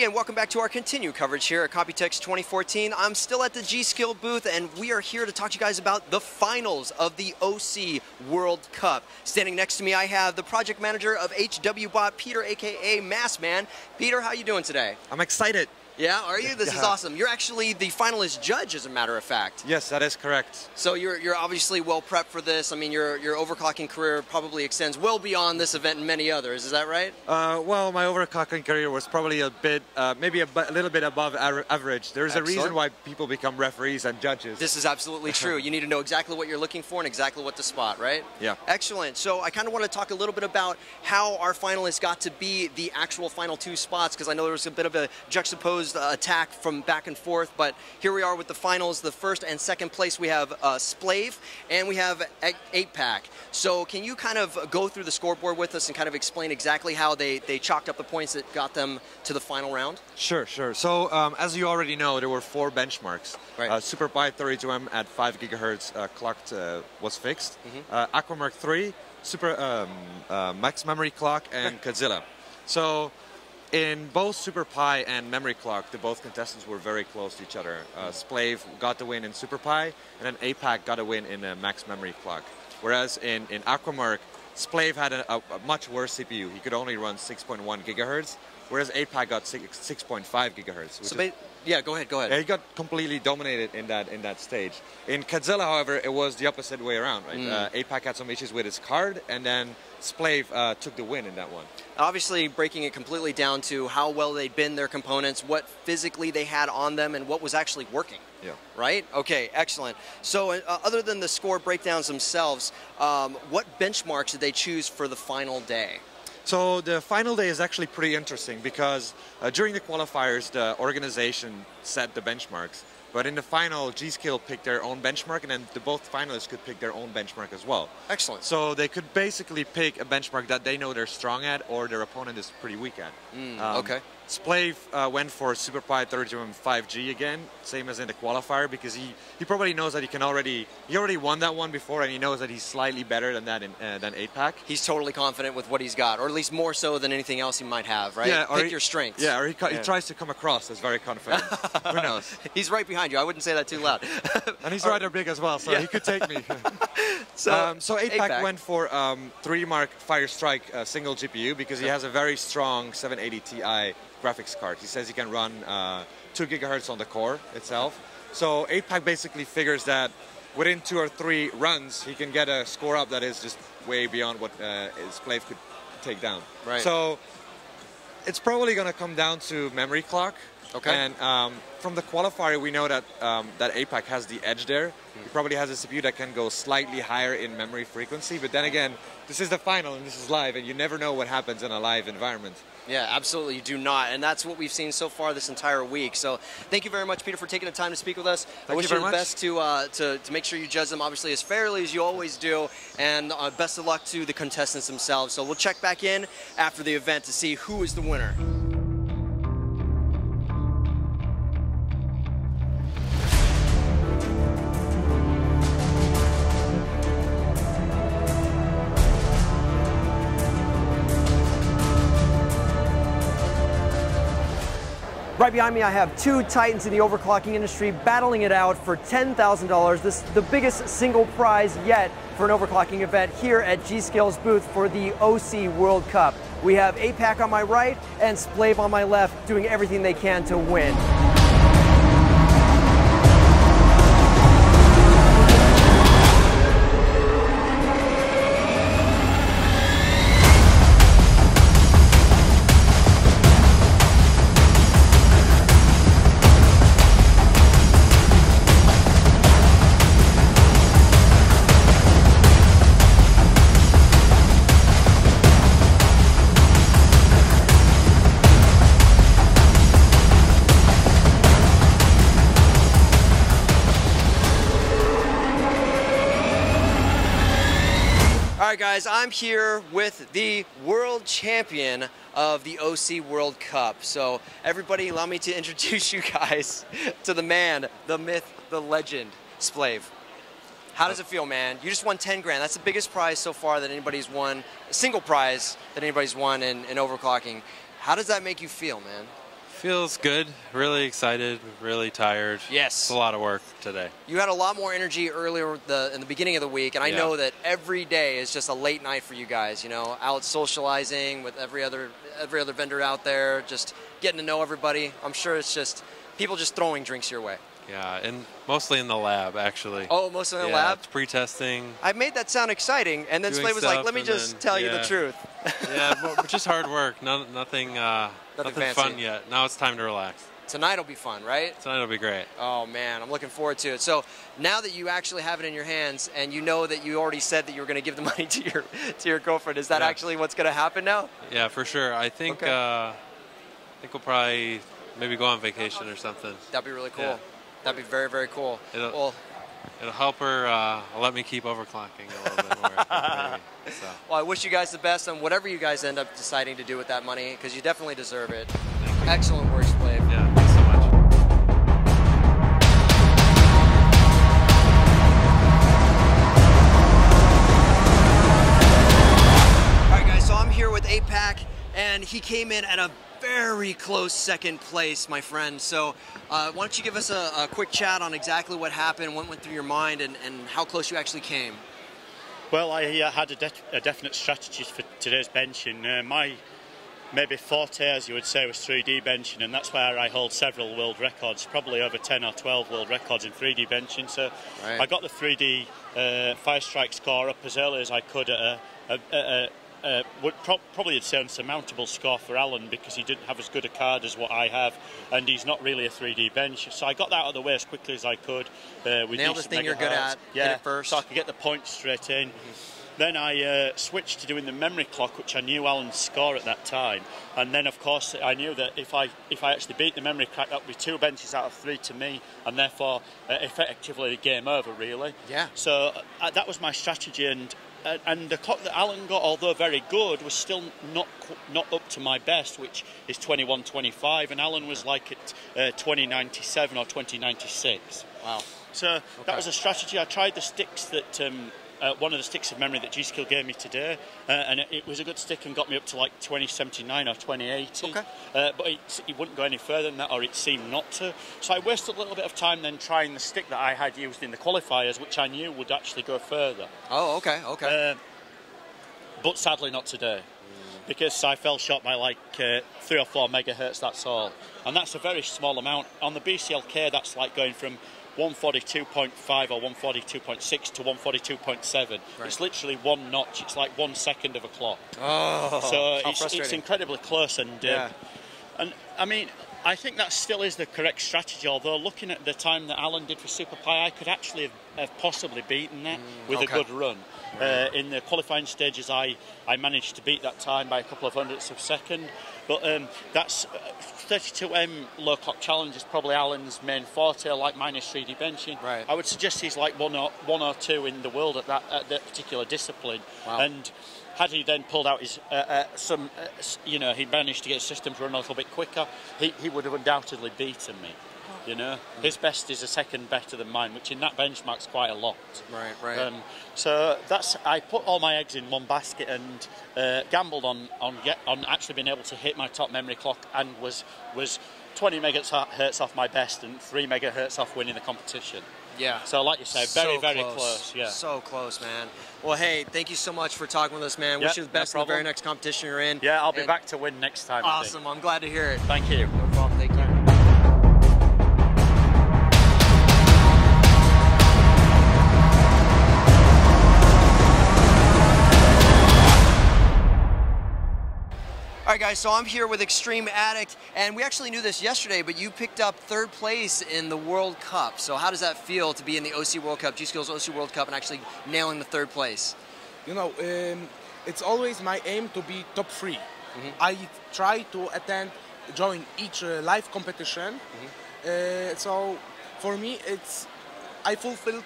and welcome back to our continued coverage here at Computex 2014. I'm still at the G.Skill booth, and we are here to talk to you guys about the finals of the OC World Cup. Standing next to me, I have the project manager of HWBot, Peter, aka Massman. Peter, how you doing today? I'm excited. Yeah, are you? This is awesome. You're actually the finalist judge, as a matter of fact. Yes, that is correct. So you're obviously well prepped for this. I mean, your overclocking career probably extends well beyond this event and many others. Is that right? Well, my overclocking career was probably a bit, maybe a little bit above average. There's a reason why people become referees and judges. This is absolutely true. You need to know exactly what you're looking for and exactly what to spot, right? Yeah. Excellent. So I kind of want to talk a little bit about how our finalists got to be the actual final two spots, because I know there was a bit of a juxtaposed attack from back and forth, but here we are with the finals. The first and second place, we have Splave and we have 8-Pack. So can you kind of go through the scoreboard with us and kind of explain exactly how they chalked up the points that got them to the final round? Sure. So as you already know, there were 4 benchmarks. Right. SuperPi 32M at 5 gigahertz clocked was fixed. Aquamark 3, Max Memory Clock, and Godzilla. So in both SuperPi and Memory Clock, both contestants were very close to each other. Splave got the win in SuperPi, and then 8-Pack got a win in Max Memory Clock. Whereas in Aquamark, Splave had a much worse CPU. He could only run 6.1 gigahertz, whereas 8-Pack got 6.5 gigahertz. So yeah, go ahead. He got completely dominated in that stage. In Godzilla, however, it was the opposite way around. Right? 8-Pack had some issues with his card, and then Splave took the win in that one. Obviously, breaking it completely down to how well they'd been their components, what physically they had on them, and what was actually working. Yeah. Right? Okay, excellent. So other than the score breakdowns themselves, what benchmarks did they choose for the final day? So the final day is actually pretty interesting because during the qualifiers, the organization set the benchmarks. But in the final, G.Skill picked their own benchmark, and then both finalists could pick their own benchmark as well. Excellent. So they could basically pick a benchmark that they know they're strong at or their opponent is pretty weak at. Okay. Splave went for SuperPi 32M 5G again, same as in the qualifier, because he probably knows that he already won that one before, and he knows that he's slightly better than that than 8-Pack. He's totally confident with what he's got, or at least more so than anything else he might have, right? Yeah, Pick your strengths. Yeah, or he tries to come across as very confident. Who knows? He's right behind you. I wouldn't say that too loud. And he's rather big as well, so he could take me. So 8-Pack went for 3D-Mark Fire Strike single GPU because he has a very strong 780 Ti graphics card. He says he can run 2 gigahertz on the core itself. So 8-Pack basically figures that within 2 or 3 runs, he can get a score up that is just way beyond what Splave could take down. Right. So it's probably going to come down to Memory Clock. Okay. And from the qualifier, we know that that 8-Pack has the edge there. He probably has a CPU that can go slightly higher in memory frequency. But then again, this is the final and this is live, and you never know what happens in a live environment. Yeah, absolutely, you do not. And that's what we've seen so far this entire week. So thank you very much, Peter, for taking the time to speak with us. I wish you the best to make sure you judge them, obviously, as fairly as you always do. And best of luck to the contestants themselves. So we'll check back in after the event to see who is the winner. Right behind me, I have 2 titans in the overclocking industry battling it out for $10,000. This is the biggest single prize yet for an overclocking event here at G.Skill's booth for the OC World Cup. We have 8-Pack on my right and Splave on my left doing everything they can to win. All right, guys, I'm here with the world champion of the OC World Cup. So everybody, allow me to introduce you guys to the man, the myth, the legend, Splave. How does it feel, man? You just won 10 grand. That's the biggest prize so far that anybody's won, a single prize that anybody's won in overclocking. How does that make you feel, man? Feels good. Really excited. Really tired. Yes. It's a lot of work today. You had a lot more energy earlier in the beginning of the week, and I know that every day is just a late night for you guys. You know, out socializing with every other vendor out there, just getting to know everybody. I'm sure it's just people just throwing drinks your way. Yeah, and mostly in the lab, actually. Oh, mostly in the lab? It's pre-testing. I made that sound exciting, and then Slade was like, let me just tell you the truth. Yeah, but just hard work. Nothing fun yet. Now it's time to relax. Tonight will be fun, right? Tonight will be great. Oh, man, I'm looking forward to it. So now that you actually have it in your hands, and you know that you already said that you were going to give the money to your girlfriend, is that actually what's going to happen now? Yeah, for sure. I think we'll probably maybe go on vacation or something. That'd be really cool. Yeah. That'd be very, very cool. It'll help her let me keep overclocking a little bit more. I think, maybe. So. Well, I wish you guys the best on whatever you guys end up deciding to do with that money, because you definitely deserve it. Excellent work, Slade. Yeah, thanks so much. All right, guys, so I'm here with APAC, and he came in at a very close second place, my friend. So why don't you give us a quick chat on exactly what happened, what went through your mind, and how close you actually came? Well, I had a definite strategy for today's benching. My maybe forte, as you would say, was 3D benching, and that's where I hold several world records, probably over 10 or 12 world records in 3D benching. So I got the 3D Fire Strike score up as early as I could at would probably say unsurmountable score for Alan, because he didn't have as good a card as what I have, and he's not really a 3D bench. So I got that out of the way as quickly as I could. With nail the thing you're good at, hit it first. So I could get the points straight in. Then I switched to doing the memory clock, which I knew Alan's score at that time. And then, of course, I knew that if I actually beat the memory clock, that would be 2 benches out of 3 to me, and therefore effectively the game over, really. Yeah. So that was my strategy, and the clock that Alan got, although very good, was still not up to my best, which is 21.25, and Alan was like at 20.97 or 20.96. Wow. So that was a strategy. I tried the sticks that one of the sticks of memory that G.Skill gave me today, and it was a good stick and got me up to like 20.79 or 20.80. Okay. But it wouldn't go any further than that, or it seemed not to. So I wasted a little bit of time then trying the stick that I had used in the qualifiers, which I knew would actually go further. Oh, okay, okay. But sadly not today, because I fell short by like 3 or 4 megahertz, that's all. And that's a very small amount. On the BCLK, that's like going from 142.5 or 142.6 to 142.7. Right. It's literally 1 notch. It's like 1 second of a clock. Oh, so it's incredibly close. And I mean, I think that still is the correct strategy. Although looking at the time that Alan did for Super Pi, I could actually have possibly beaten that with a good run. In the qualifying stages, I managed to beat that time by a couple of hundredths of a second. But that's 32M low clock challenge is probably Alan's main forte, like mine is 3D benching. Right. I would suggest he's like one or two in the world at that particular discipline. Wow. And had he then pulled out his he managed to get his system to run a little bit quicker, he would have undoubtedly beaten me. You know, his best is a second better than mine, which in that benchmark's quite a lot. Right. So I put all my eggs in one basket and gambled on actually being able to hit my top memory clock, and was 20 megahertz off my best and 3 megahertz off winning the competition. Yeah. So like you say, very close. Yeah. So close, man. Well, hey, thank you so much for talking with us, man. Wish you the best in the very next competition you're in. Yeah, I'll be back to win next time. Awesome. I'm glad to hear it. Thank you. No problem. Thank you. All right, guys, so I'm here with Extreme Addict, and we actually knew this yesterday, but you picked up 3rd place in the World Cup. So how does that feel to be in the OC World Cup, G.Skill's OC World Cup, and actually nailing the 3rd place? You know, it's always my aim to be top 3. I try to join each live competition. So for me, I fulfilled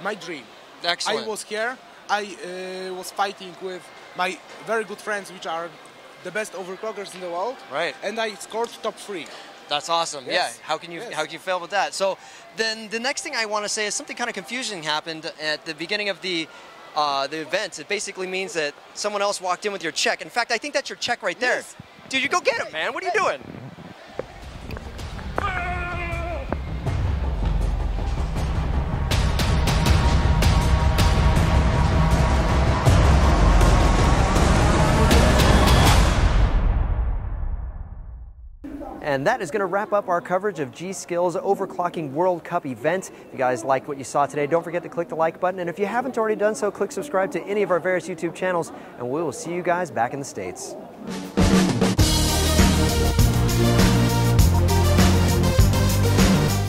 my dream. Excellent. I was here, I was fighting with my very good friends, which are the best overclockers in the world, right? And I scored top 3. That's awesome. Yes. Yeah. How can you fail with that? So then the next thing I want to say is something kind of confusing happened at the beginning of the event. It basically means that someone else walked in with your check. In fact, I think that's your check right there. Yes. Dude, you go get him, man. What are you doing? And that is going to wrap up our coverage of G.Skill's Overclocking World Cup event. If you guys liked what you saw today, don't forget to click the like button. And if you haven't already done so, click subscribe to any of our various YouTube channels, and we will see you guys back in the States.